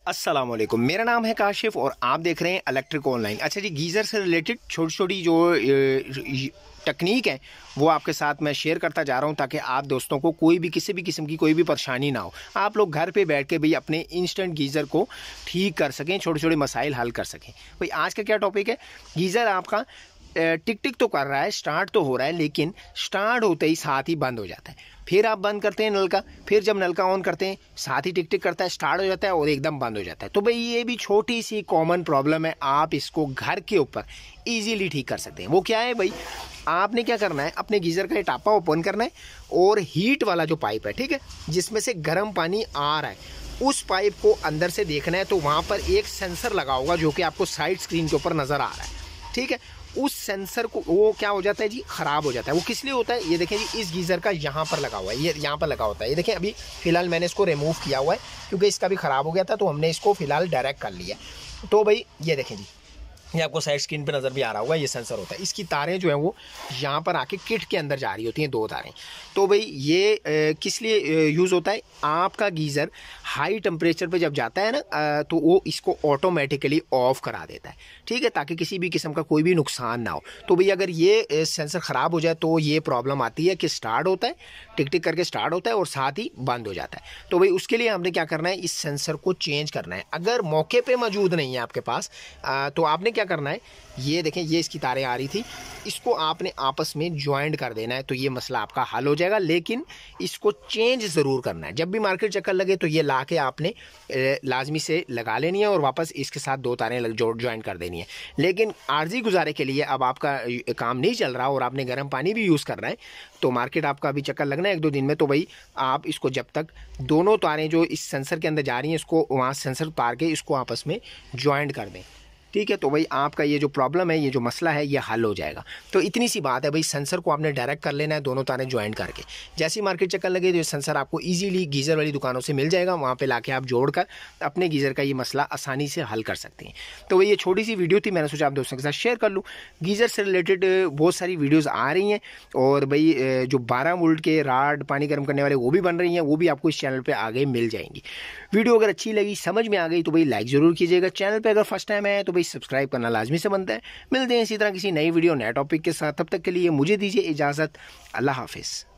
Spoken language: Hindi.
अस्सलाम वालेकुम, मेरा नाम है काशिफ और आप देख रहे हैं इलेक्ट्रिक ऑनलाइन। अच्छा जी, गीज़र से रिलेटेड छोटी छोटी जो टेक्निक है वो आपके साथ मैं शेयर करता जा रहा हूं ताकि आप दोस्तों को कोई भी किसी भी किस्म की कोई भी परेशानी ना हो। आप लोग घर पे बैठ के भी अपने इंस्टेंट गीज़र को ठीक कर सकें, छोटे छोटे मसाइल हल कर सकें। भाई आज का क्या टॉपिक है, गीज़र आपका टिक टिक तो कर रहा है, स्टार्ट तो हो रहा है, लेकिन स्टार्ट होते ही साथ ही बंद हो जाता है। फिर आप बंद करते हैं नल का, फिर जब नल का ऑन करते हैं साथ ही टिक टिक करता है, स्टार्ट हो जाता है और एकदम बंद हो जाता है। तो भाई ये भी छोटी सी कॉमन प्रॉब्लम है, आप इसको घर के ऊपर इजीली ठीक कर सकते हैं। वो क्या है भाई, आपने क्या करना है, अपने गीज़र का टापा ओपन करना है और हीट वाला जो पाइप है, ठीक है, जिसमें से गर्म पानी आ रहा है, उस पाइप को अंदर से देखना है। तो वहाँ पर एक सेंसर लगा होगा जो कि आपको साइड स्क्रीन के ऊपर नज़र आ रहा है, ठीक है। उस सेंसर को वो क्या हो जाता है जी, ख़राब हो जाता है। वो किस लिए होता है, ये देखें जी, इस गीज़र का यहाँ पर लगा हुआ है, ये यहाँ पर लगा होता है। ये देखें, अभी फ़िलहाल मैंने इसको रिमूव किया हुआ है क्योंकि इसका भी ख़राब हो गया था, तो हमने इसको फ़िलहाल डायरेक्ट कर लिया। तो भाई ये देखें जी, ये आपको साइड स्क्रीन पे नज़र भी आ रहा होगा, ये सेंसर होता है। इसकी तारें जो हैं वो यहाँ पर आके किट के अंदर जा रही होती हैं, 2 तारें। तो भाई ये किस लिए यूज़ होता है, आपका गीज़र हाई टेम्परेचर पे जब जाता है ना, तो वो इसको ऑटोमेटिकली ऑफ करा देता है, ठीक है, ताकि किसी भी किस्म का कोई भी नुकसान ना हो। तो भाई अगर ये सेंसर ख़राब हो जाए तो ये प्रॉब्लम आती है कि स्टार्ट होता है, टिक टिक करके स्टार्ट होता है और साथ ही बंद हो जाता है। तो भाई उसके लिए हमने क्या करना है, इस सेंसर को चेंज करना है। अगर मौके पे मौजूद नहीं है आपके पास, तो आपने क्या करना है, ये देखें, ये इसकी तारें आ रही थी, इसको आपने आपस में ज्वाइंट कर देना है, तो ये मसला आपका हल हो जाएगा। लेकिन इसको चेंज ज़रूर करना है। जब भी मार्केट चक्कर लगे तो ये ला के आपने लाजमी से लगा लेनी है और वापस इसके साथ 2 तारें ज्वाइंट कर देनी है। लेकिन आर्जी गुजारे के लिए अब आपका काम नहीं चल रहा और आपने गर्म पानी भी यूज़ करना है, तो मार्केट आपका अभी चक्कर लगना है 1-2 दिन में, तो भाई आप इसको जब तक दोनों तारें जो इस सेंसर के अंदर जा रही हैं, इसको वहाँ सेंसर उतार के इसको आपस में ज्वाइंट कर दें, ठीक है। तो भाई आपका ये जो प्रॉब्लम है, ये जो मसला है, ये हल हो जाएगा। तो इतनी सी बात है भाई, सेंसर को आपने डायरेक्ट कर लेना है, दोनों तारें ज्वाइंट करके। जैसी मार्केट चक्कर लगे तो ये सेंसर आपको इजीली गीज़र वाली दुकानों से मिल जाएगा, वहाँ पे लाके आप जोड़कर अपने गीज़र का ये मसला आसानी से हल कर सकते हैं। तो भाई ये छोटी सी वीडियो थी, मैंने सोचा आप दोस्तों के साथ शेयर कर लूँ। गीज़र से रिलेटेड बहुत सारी वीडियोज़ आ रही हैं और भाई जो 12 वोल्ट के राड पानी गर्म करने वाले वो भी बन रही हैं, वो भी आपको इस चैनल पर आगे मिल जाएंगी। वीडियो अगर अच्छी लगी, समझ में आ गई, तो भाई लाइक ज़रूर कीजिएगा। चैनल पर अगर फर्स्ट टाइम आए तो भाई सब्सक्राइब करना लाजमी से बनता है। मिलते हैं इसी तरह किसी नई वीडियो नए टॉपिक के साथ, तब तक के लिए मुझे दीजिए इजाज़त। अल्लाह हाफिज़।